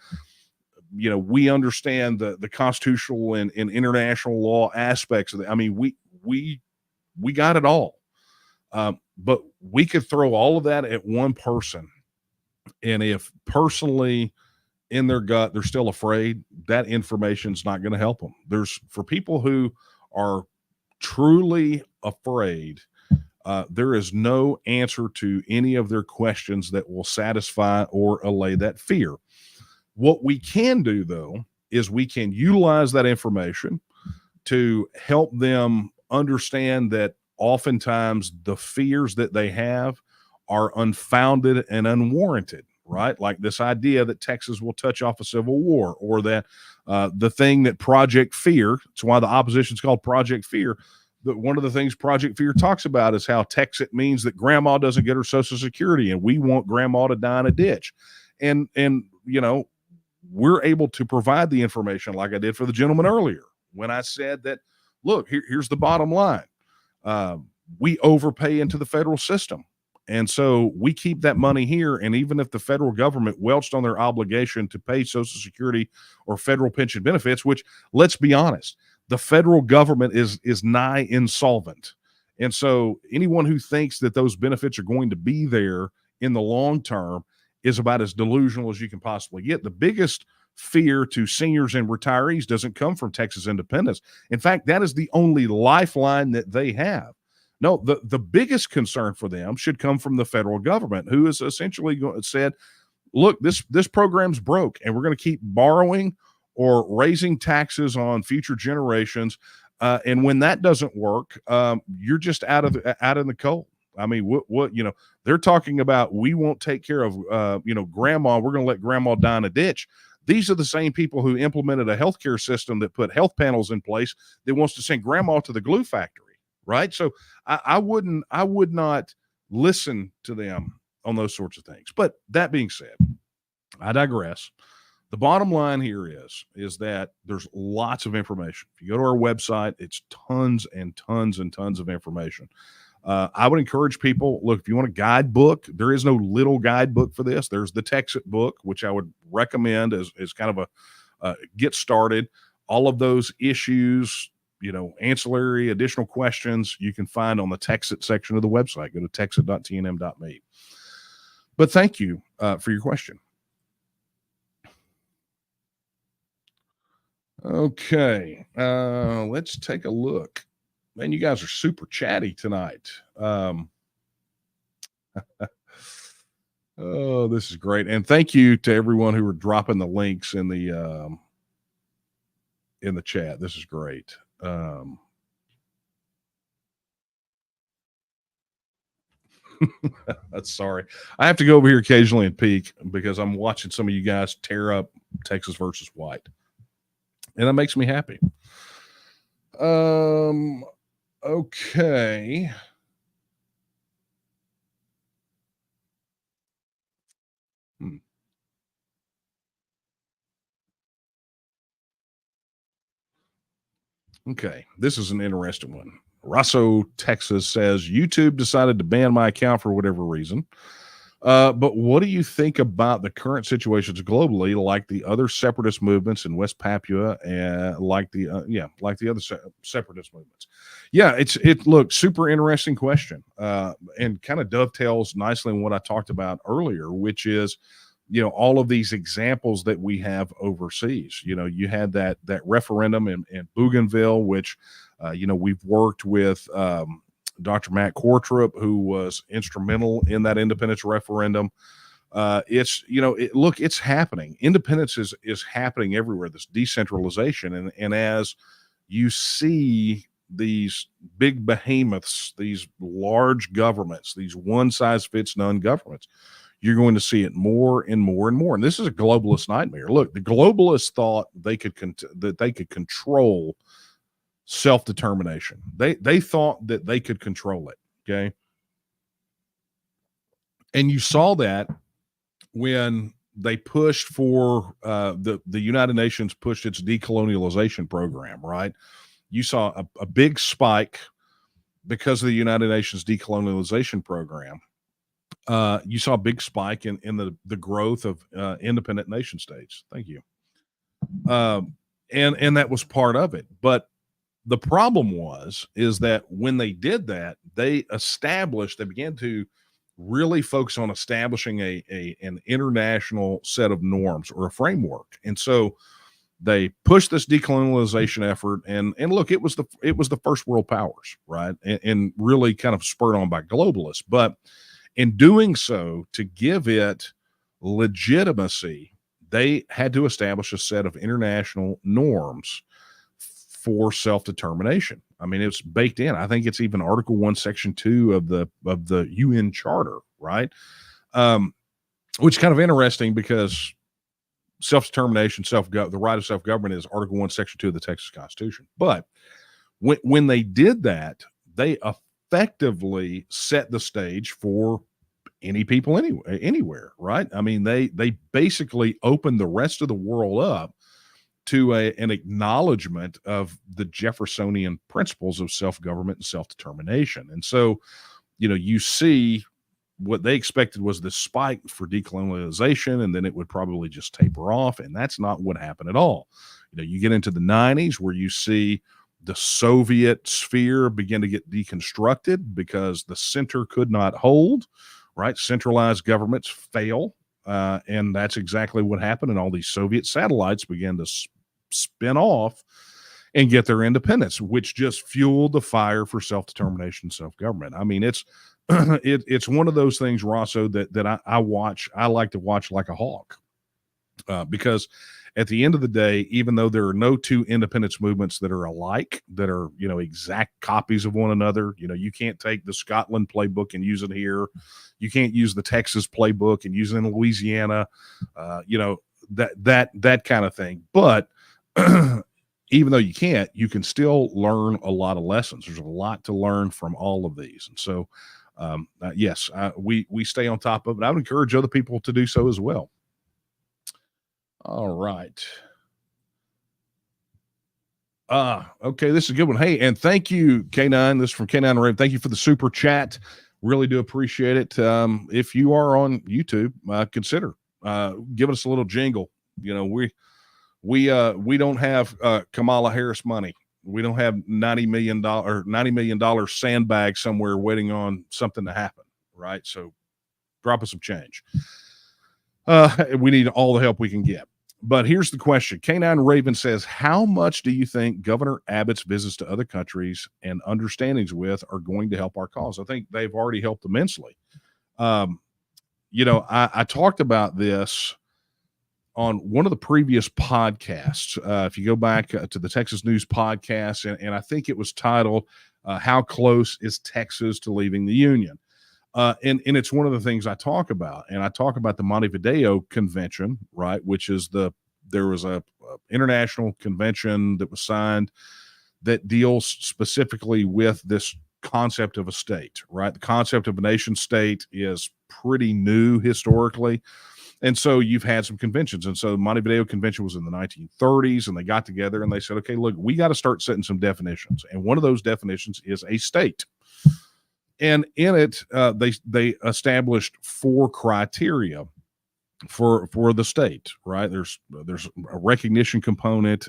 We understand the constitutional and international law aspects of it. I mean, we got it all. But we could throw all of that at one person, and if personally in their gut they're still afraid, that information's not going to help them. For people who are truly afraid, there is no answer to any of their questions that will satisfy or allay that fear. What we can do, though, is we can utilize that information to help them understand that oftentimes the fears that they have are unfounded and unwarranted, right? Like this idea that Texas will touch off a civil war, or that the thing that Project Fear, it's why the opposition is called Project Fear, that one of the things Project Fear talks about is how TEXIT means that grandma doesn't get her Social Security, and we want grandma to die in a ditch. And we're able to provide the information like I did for the gentleman earlier when I said that, look, here's the bottom line. We overpay into the federal system. And so we keep that money here. And even if the federal government welched on their obligation to pay Social Security or federal pension benefits, which, let's be honest, the federal government is nigh insolvent. And so anyone who thinks that those benefits are going to be there in the long term is about as delusional as you can possibly get. The biggest fear to seniors and retirees doesn't come from Texas independence. In fact, that is the only lifeline that they have. No, the biggest concern for them should come from the federal government, who has essentially said, look, this program's broke, and we're going to keep borrowing or raising taxes on future generations. And when that doesn't work, you're just out in the cold. I mean, what they're talking about, we won't take care of grandma. We're going to let grandma die in a ditch. These are the same people who implemented a healthcare system that put health panels in place that wants to send grandma to the glue factory, right? So I would not listen to them on those sorts of things. But that being said, I digress. The bottom line here is that there's lots of information. If you go to our website, it's tons and tons and tons of information. I would encourage people, look, if you want a guidebook, there is no little guidebook for this. There's the TEXIT book, which I would recommend as kind of a get started. All of those issues, ancillary additional questions you can find on the TEXIT section of the website. Go to texit.tnm.me. But thank you for your question. Okay, let's take a look. Man, you guys are super chatty tonight. Oh, this is great. And thank you to everyone who are dropping the links in the chat. This is great. Sorry. I have to go over here occasionally and peek because I'm watching some of you guys tear up Texas versus White. And that makes me happy. Okay. Okay. This is an interesting one. Rosso, Texas says YouTube decided to ban my account for whatever reason. But what do you think about the current situations globally, like the other separatist movements in West Papua, and like the other separatist movements? Yeah, it looks super interesting question, and kind of dovetails nicely in what I talked about earlier, which is, all of these examples that we have overseas. You had that referendum in Bougainville, which, we've worked with. Dr. Matt Kortrup, who was instrumental in that independence referendum. It's happening. Independence is happening everywhere, this decentralization. And as you see these big behemoths, these large governments, these one-size-fits-none governments, you're going to see it more and more and more. And this is a globalist nightmare. Look, the globalists thought that they could control self-determination. They thought that they could control it. Okay. And you saw that when they pushed for the United Nations pushed its decolonialization program, right? You saw a big spike because of the United Nations decolonialization program. You saw a big spike in the growth of independent nation states. Thank you. And that was part of it. But the problem is that when they did that, they began to really focus on establishing an international set of norms or a framework. And so they pushed this decolonialization effort, and look, it was the first world powers, right? And really kind of spurred on by globalists. But in doing so, to give it legitimacy, they had to establish a set of international norms for self-determination. I mean, it's baked in. I think it's even Article 1, Section 2 of the UN Charter, right? Which is kind of interesting because self-determination, the right of self-government is Article 1, Section 2 of the Texas Constitution. But when they did that, they effectively set the stage for any people anywhere, right? I mean, they basically opened the rest of the world up to an acknowledgement of the Jeffersonian principles of self-government and self-determination. And so, you see what they expected was this spike for decolonialization, and then it would probably just taper off. And that's not what happened at all. You get into the 90s where you see the Soviet sphere begin to get deconstructed because the center could not hold, right? Centralized governments fail. And that's exactly what happened. And all these Soviet satellites began to spin off. and get their independence, which just fueled the fire for self-determination, self-government. I mean, it's it's one of those things, Rosso, that I watch. I like to watch like a hawk, because at the end of the day, even though there are no two independence movements that are alike, that are, exact copies of one another, you can't take the Scotland playbook and use it here. You can't use the Texas playbook and use it in Louisiana, that kind of thing. But even though you can't, you can still learn a lot of lessons. There's a lot to learn from all of these. And so, yes, we stay on top of it. I would encourage other people to do so as well. All right. Okay, this is a good one. Hey, and thank you, K9. This is from K9 Raven. Thank you for the super chat. Really do appreciate it. If you are on YouTube, consider giving us a little jingle. We don't have Kamala Harris money. We don't have $90 million sandbag somewhere waiting on something to happen, right? So drop us some change. We need all the help we can get. But here's the question. K9 Raven says, how much do you think Governor Abbott's visits to other countries and understandings with are going to help our cause? I think they've already helped immensely. I talked about this on one of the previous podcasts. If you go back to the Texas News podcast, and I think it was titled, How Close is Texas to Leaving the Union? And it's one of the things I talk about, and I talk about the Montevideo Convention, right? Which is there was a international convention that was signed that deals specifically with this concept of a state, right? The concept of a nation state is pretty new historically. And so you've had some conventions. And so the Montevideo Convention was in the 1930s, and they got together and they said, okay, look, we got to start setting some definitions. And one of those definitions is a state. And in it, they established 4 criteria for the state, right? There's a recognition component,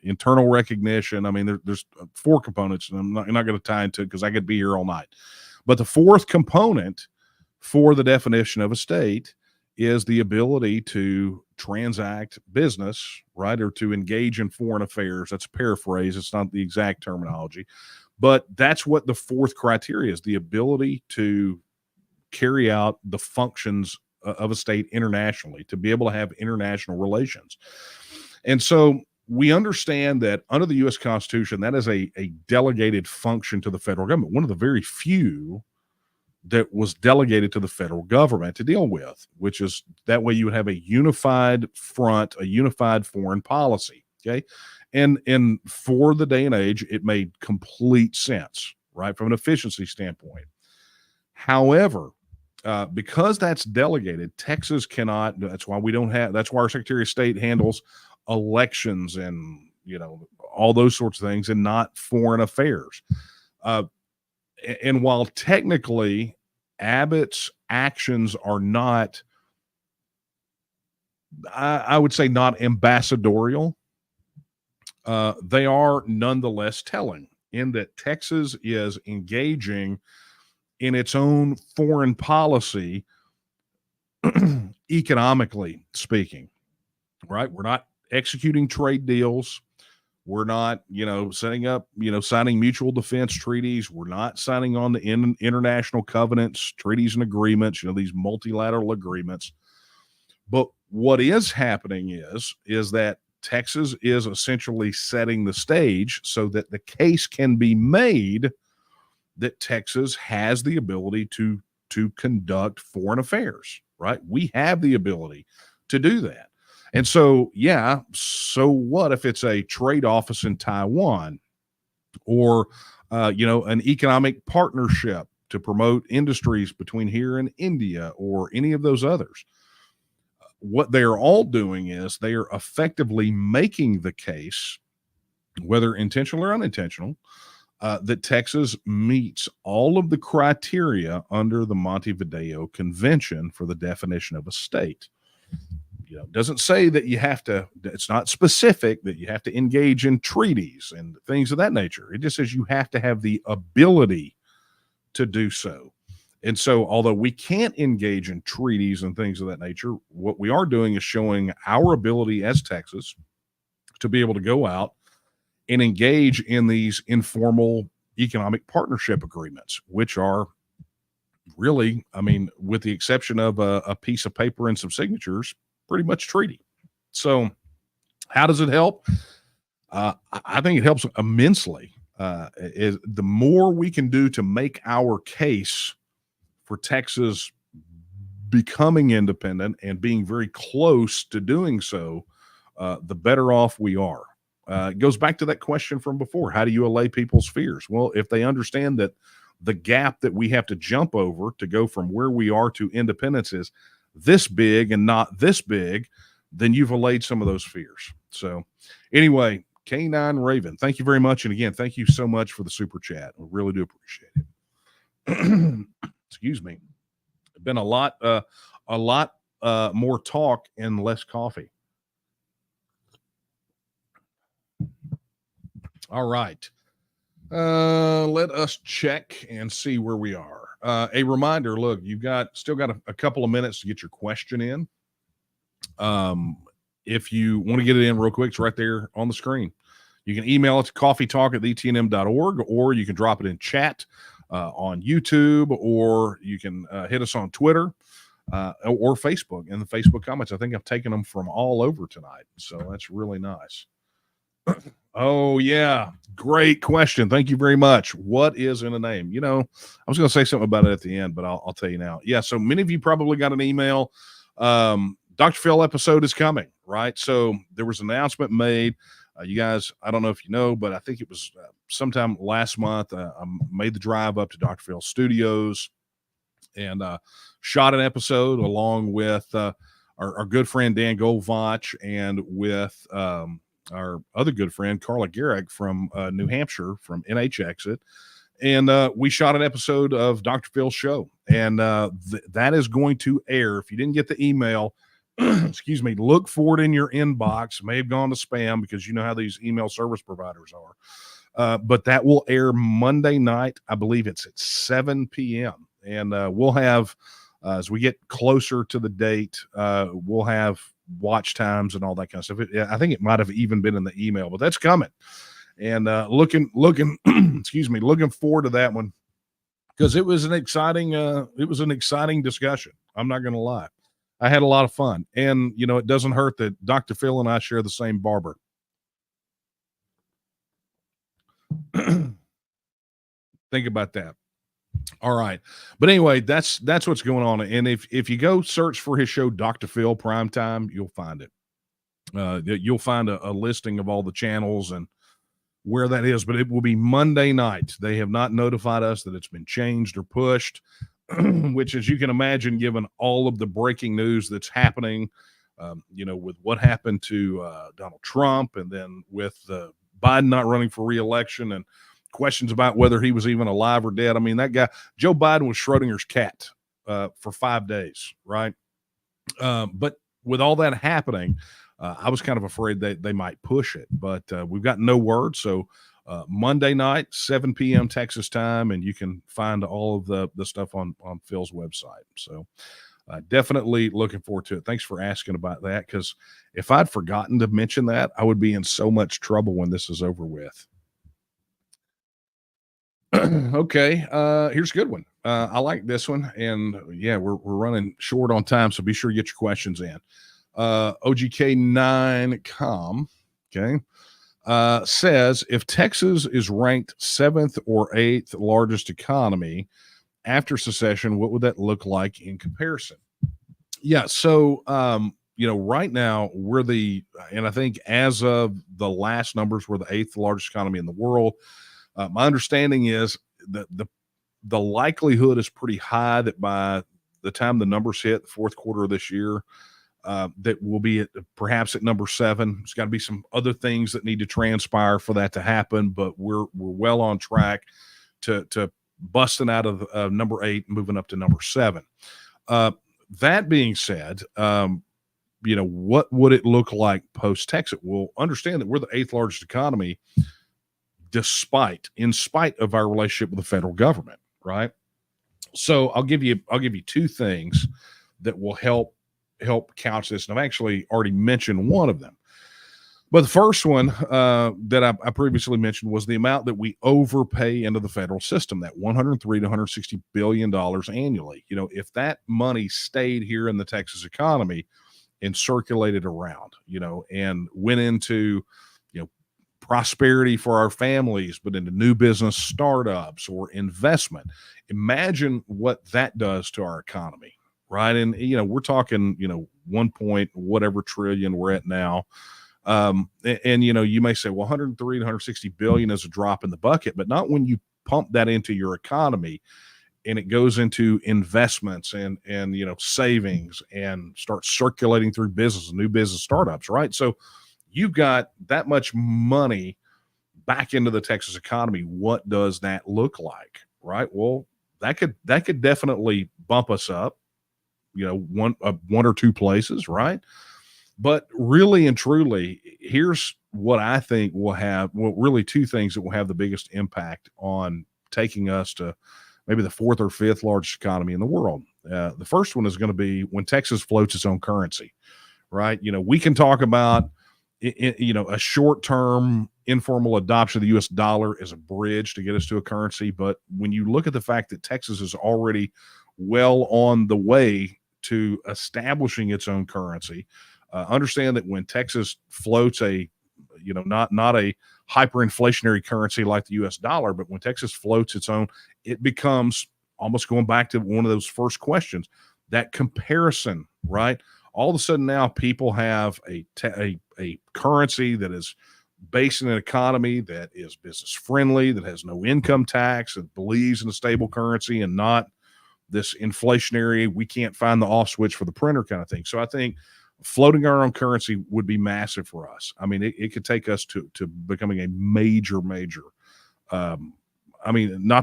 internal recognition. I mean, there's 4 components, and I'm not going to tie into it because I could be here all night. But the 4th component for the definition of a state is the ability to transact business, right? Or to engage in foreign affairs. That's a paraphrase. It's not the exact terminology. But that's what the 4th criteria is, the ability to carry out the functions of a state internationally, to be able to have international relations. And so we understand that under the U.S. Constitution, that is a delegated function to the federal government, one of the very few that was delegated to the federal government to deal with, which is that way you would have a unified front, a unified foreign policy, okay? And for the day and age, it made complete sense, right, from an efficiency standpoint. However, because that's delegated, Texas cannot. That's why we don't have. That's why our Secretary of State handles elections and all those sorts of things, and not foreign affairs. And while technically Abbott's actions are not, I would say, not ambassadorial, they are nonetheless telling in that Texas is engaging in its own foreign policy, economically speaking, right? We're not executing trade deals. We're not, setting up, signing mutual defense treaties. We're not signing on the international covenants, treaties, and agreements, these multilateral agreements. But what is happening is that Texas is essentially setting the stage so that the case can be made that Texas has the ability to conduct foreign affairs, right? We have the ability to do that. And so, so what if it's a trade office in Taiwan or, an economic partnership to promote industries between here and India or any of those others? What they are all doing is they are effectively making the case, whether intentional or unintentional, that Texas meets all of the criteria under the Montevideo Convention for the definition of a state. It doesn't say that you have to, it's not specific that you have to engage in treaties and things of that nature. It just says you have to have the ability to do so. And so, although we can't engage in treaties and things of that nature, what we are doing is showing our ability as Texas to be able to go out and engage in these informal economic partnership agreements, which are really, I mean, with the exception of a piece of paper and some signatures, pretty much treaty. So how does it help? I think it helps immensely. Is the more we can do to make our case for Texas becoming independent and being very close to doing so, the better off we are. It goes back to that question from before. How do you allay people's fears? Well, if they understand that the gap that we have to jump over to go from where we are to independence is this big and not this big, then you've allayed some of those fears. So anyway, K9 Raven, thank you very much. And again, thank you so much for the super chat. I really do appreciate it. Excuse me. Been a lot more talk and less coffee. All right. Let us check and see where we are. A reminder, look, you've still got a couple of minutes to get your question in. If you want to get it in real quick, it's right there on the screen. You can email it to coffeetalk@tnm.org, or you can drop it in chat on YouTube, or you can hit us on Twitter or Facebook in the Facebook comments. I think I've taken them from all over tonight, so that's really nice. Oh, yeah. Great question. Thank you very much. What is in a name? You know, I was going to say something about it at the end, but I'll tell you now. Yeah, so many of you probably got an email. Dr. Phil episode is coming, right? So there was an announcement made. You guys, I don't know if you know, but I think it was sometime last month. I made the drive up to Dr. Phil's studios and shot an episode along with our good friend Dan Goldvach and with our other good friend Carla Garrick from New Hampshire from TEXIT. And we shot an episode of Dr. Phil's show. And that is going to air. If you didn't get the email, excuse me, look for it in your inbox. It may have gone to spam because you know how these email service providers are. But that will air Monday night. I believe it's at 7 p.m. And we'll have, as we get closer to the date, we'll have watch times and all that kind of stuff. I think it might have even been in the email, but that's coming. And looking, excuse me, looking forward to that one because it was an exciting discussion. I'm not going to lie. I had a lot of fun. And, you know, it doesn't hurt that Dr. Phil and I share the same barber. Think about that. All right. But anyway, that's what's going on. And if you go search for his show, Dr. Phil Primetime, you'll find it. You'll find a listing of all the channels and where that is, but it will be Monday night. They have not notified us that it's been changed or pushed, which, as you can imagine, given all of the breaking news that's happening, you know, with what happened to Donald Trump and then with Biden not running for re-election and questions about whether he was even alive or dead. I mean, that guy, Joe Biden, was Schrodinger's cat for 5 days, right? But with all that happening, I was kind of afraid they might push it, but we've got no word. So Monday night, 7 p.m. Texas time, and you can find all of the stuff on Phil's website. So definitely looking forward to it. Thanks for asking about that, because if I'd forgotten to mention that, I would be in so much trouble when this is over with. Okay, here's a good one. I like this one, and yeah, we're running short on time, so be sure to get your questions in. OGK9com, okay, says, if Texas is ranked 7th or 8th largest economy after secession, what would that look like in comparison? Yeah, so you know, right now we're and I think as of the last numbers, we're the 8th largest economy in the world. My understanding is that the likelihood is pretty high that by the time the numbers hit the fourth quarter of this year, that we'll be perhaps at number 7. There's got to be some other things that need to transpire for that to happen, but we're well on track to busting out of number 8, moving up to number 7. That being said, you know, what would it look like post-Texit? We'll understand that we're the 8th largest economy in spite of our relationship with the federal government, right? So I'll give you 2 things that will help couch this. And I've actually already mentioned one of them. But the first one that I previously mentioned was the amount that we overpay into the federal system, that $103 to $160 billion annually. If that money stayed here in the Texas economy and circulated around, and went into, prosperity for our families, but into new business startups or investment, imagine what that does to our economy, right? And, we're talking, 1 point whatever trillion we're at now. And you may say, well, 103 to 160 billion is a drop in the bucket, but not when you pump that into your economy and it goes into investments and savings and start circulating through business, new business startups, right? So you've got that much money back into the Texas economy. What does that look like, right? Well, that could definitely bump us up, one or two places, right? But really and truly, here's what I think really two things that will have the biggest impact on taking us to maybe the fourth or fifth largest economy in the world. The first one is going to be when Texas floats its own currency, right? We can talk about, a short-term informal adoption of the U.S. dollar as a bridge to get us to a currency. But when you look at the fact that Texas is already well on the way to establishing its own currency, understand that when Texas floats not a hyperinflationary currency like the U.S. dollar, but when Texas floats its own, it becomes almost going back to one of those first questions, that comparison, right? All of a sudden now people have a currency that is based in an economy that is business friendly, that has no income tax, that believes in a stable currency and not this inflationary, we can't find the off switch for the printer kind of thing. So I think floating our own currency would be massive for us. I mean, it could take us to becoming a major, not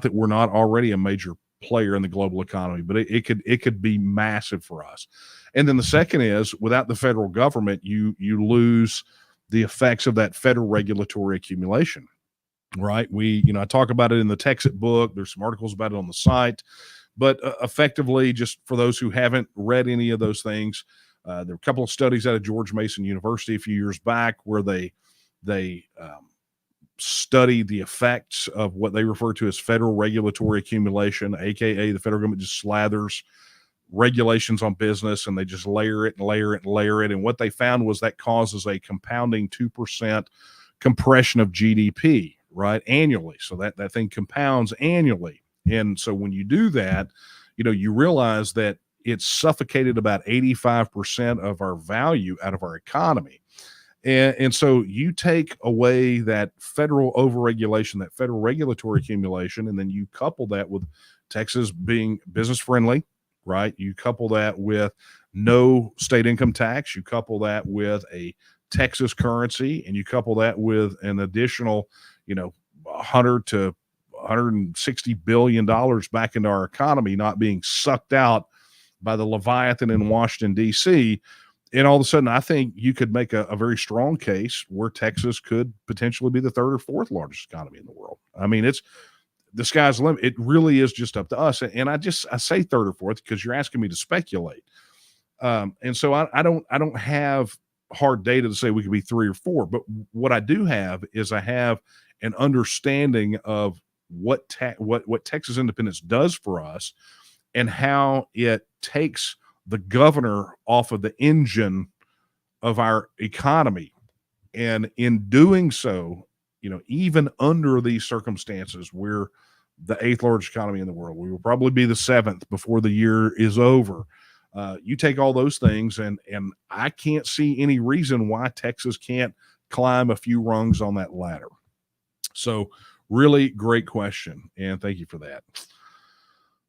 that we're not already a major player in the global economy, but it could be massive for us. And then the second is, without the federal government, you lose the effects of that federal regulatory accumulation, right? I talk about it in the TEXIT book. There's some articles about it on the site, but effectively, just for those who haven't read any of those things, there were a couple of studies out of George Mason University a few years back where they studied the effects of what they refer to as federal regulatory accumulation, aka the federal government just slathers regulations on business and they just layer it and layer it and layer it. And what they found was that causes a compounding 2% compression of GDP, right, annually. So that thing compounds annually. And so when you do that, you realize that it's suffocated about 85% of our value out of our economy. And so you take away that federal overregulation, that federal regulatory accumulation, and then you couple that with Texas being business friendly, right? You couple that with no state income tax. You couple that with a Texas currency, and you couple that with an additional, $100 to $160 billion back into our economy, not being sucked out by the Leviathan in Washington, D.C., and all of a sudden, I think you could make a very strong case where Texas could potentially be the third or fourth largest economy in the world. I mean, the sky's the limit. It really is just up to us. And I say third or fourth because you're asking me to speculate. And so I don't have hard data to say we could be three or four. But what I do have is I have an understanding of what Texas independence does for us and how it takes the governor off of the engine of our economy. And in doing so, even under these circumstances, we're the eighth largest economy in the world. We will probably be the seventh before the year is over. You take all those things, and I can't see any reason why Texas can't climb a few rungs on that ladder. So really great question, and thank you for that.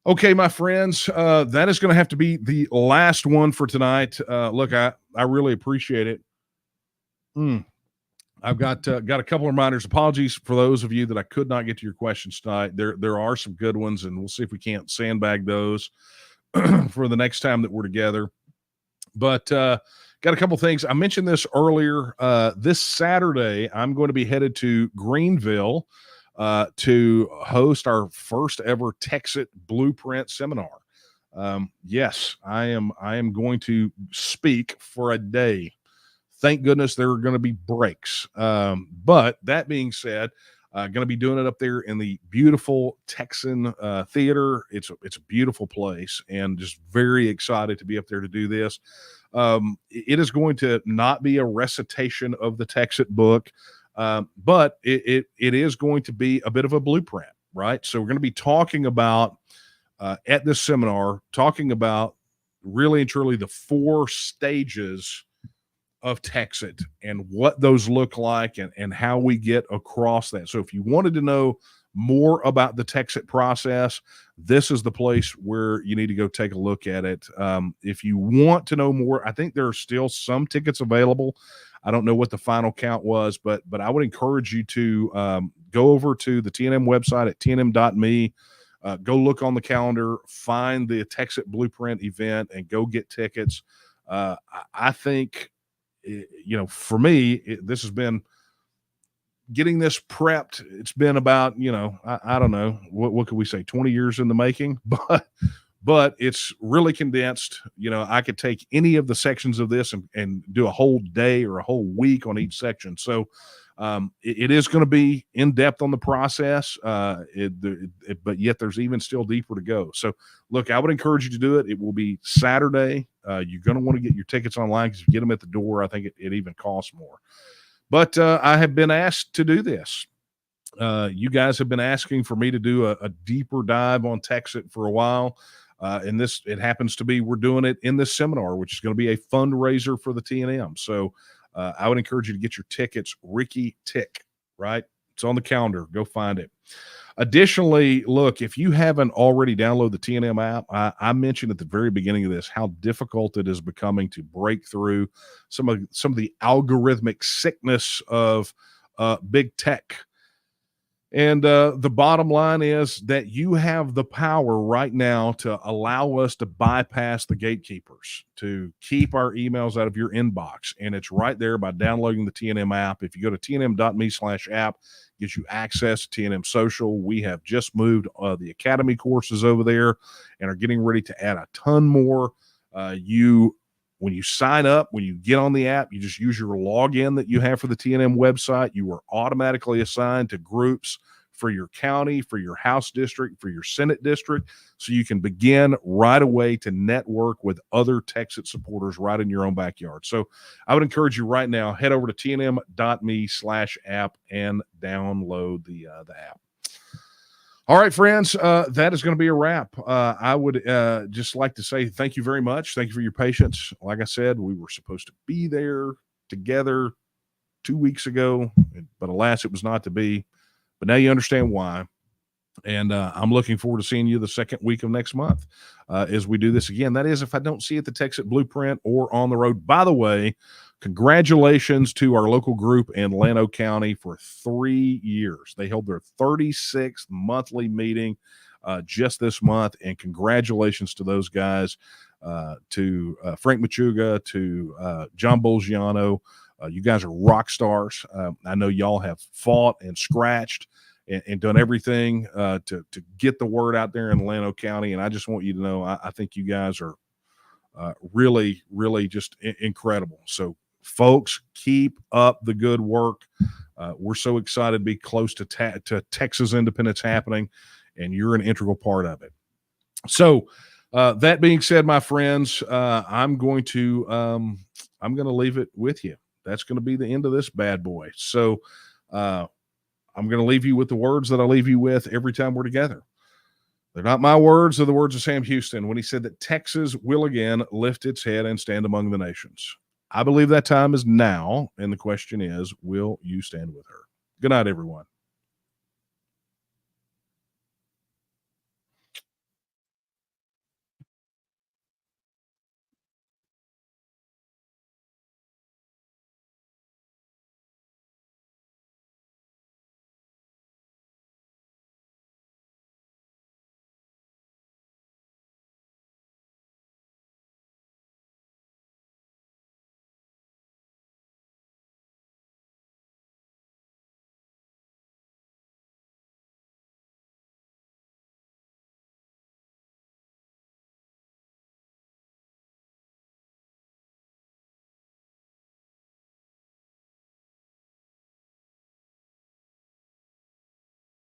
Okay, my friends, that is going to have to be the last one for tonight. Look, I really appreciate it. I've got a couple of reminders. Apologies for those of you that I could not get to your questions tonight. There are some good ones, and we'll see if we can't sandbag those for the next time that we're together. But got a couple things. I mentioned this earlier. This Saturday, I'm going to be headed to Greenville to host our first ever TEXIT Blueprint seminar. Yes, I am going to speak for a day, Thank goodness there are going to be breaks. But that being said, going to be doing it up there in the beautiful Texan Theater. It's a beautiful place, and just very excited to be up there to do this. It is going to not be a recitation of the TEXIT book, but it is going to be a bit of a blueprint, right? So we're going to be talking about at this seminar, talking about really and truly the 4 stages of TEXIT and what those look like and how we get across that. So if you wanted to know more about the TEXIT process, this is the place where you need to go take a look at it. If you want to know more, I think there are still some tickets available. I don't know what the final count was, but I would encourage you to go over to the TNM website at tnm.me. Go look on the calendar, find the TEXIT Blueprint event, and go get tickets. I think, for me, this has been getting this prepped. It's been about, I don't know, what could we say, 20 years in the making, but it's really condensed. I could take any of the sections of this and do a whole day or a whole week on each section. So it is going to be in depth on the process, but yet there's even still deeper to go. So look, I would encourage you to do it. It will be Saturday. You're going to want to get your tickets online, because if you get them at the door, I think it even costs more. But I have been asked to do this. You guys have been asking for me to do a deeper dive on TEXIT for a while. And it happens to be, we're doing it in this seminar, which is going to be a fundraiser for the TNM. So I would encourage you to get your tickets. Ricky Tick, right? It's on the calendar. Go find it. Additionally, look, if you haven't already downloaded the TNM app, I mentioned at the very beginning of this how difficult it is becoming to break through some of the algorithmic sickness of big tech. And the bottom line is that you have the power right now to allow us to bypass the gatekeepers, to keep our emails out of your inbox. And it's right there by downloading the TNM app. If you go to tnm.me/app, gives you access to TNM Social. We have just moved the Academy courses over there and are getting ready to add a ton more. When you sign up, when you get on the app, you just use your login that you have for the TNM website. You are automatically assigned to groups for your county, for your House district, for your Senate district, so you can begin right away to network with other TEXIT supporters right in your own backyard. So I would encourage you right now, head over to tnm.me/app and download the app. All right, friends, that is going to be a wrap. I would just like to say thank you very much. Thank you for your patience. Like I said, we were supposed to be there together 2 weeks ago, but alas, it was not to be. But now you understand why. And I'm looking forward to seeing you the second week of next month as we do this again. That is, if I don't see you at the TEXIT Blueprint or on the road. By the way, congratulations to our local group in Llano County for 3 years. They held their 36th monthly meeting just this month, and congratulations to those guys, to Frank Machuga, to John Bolgiano. You guys are rock stars. I know y'all have fought and scratched and done everything to get the word out there in Llano County, and I just want you to know I think you guys are really, really just incredible. So, folks, keep up the good work. We're so excited to be close to Texas independence happening, and you're an integral part of it. So, that being said, my friends, I'm going to leave it with you. That's going to be the end of this bad boy. So, I'm going to leave you with the words that I leave you with every time we're together. They're not my words, they're the words of Sam Houston when he said that Texas will again lift its head and stand among the nations. I believe that time is now, and the question is, will you stand with her? Good night, everyone.